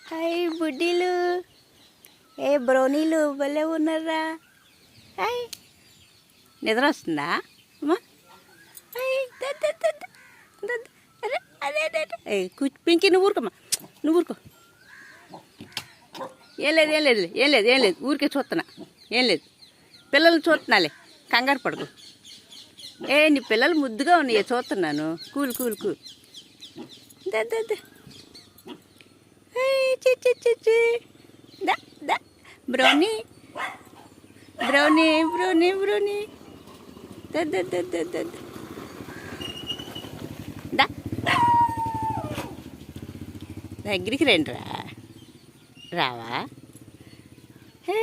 Hi బుడ్డీలు, ఏ బ్రౌనీలు భలే ఉన్నారా. Hi, నిద్ర వస్తుందా అమ్మా? హాయ్, అరే అదే అదే పింకి, నువ్వు ఊరుకోమ్మా, నువ్వు ఊరుకో. ఏం లేదు ఏం లేదు ఏం లేదు ఏం లేదు, ఊరికే చూస్తున్నా, ఏం లేదు. పిల్లలు చూస్తున్నాలే, కంగారు పడకు. నీ పిల్లలు ముద్దుగా ఉన్నాయి, చూస్తున్నాను. Cool cool cool. దా బ్రౌనీ బ్రౌనీ బ్రౌనీ బ్రౌనీ దగ్గరికి రండి. రావా? హే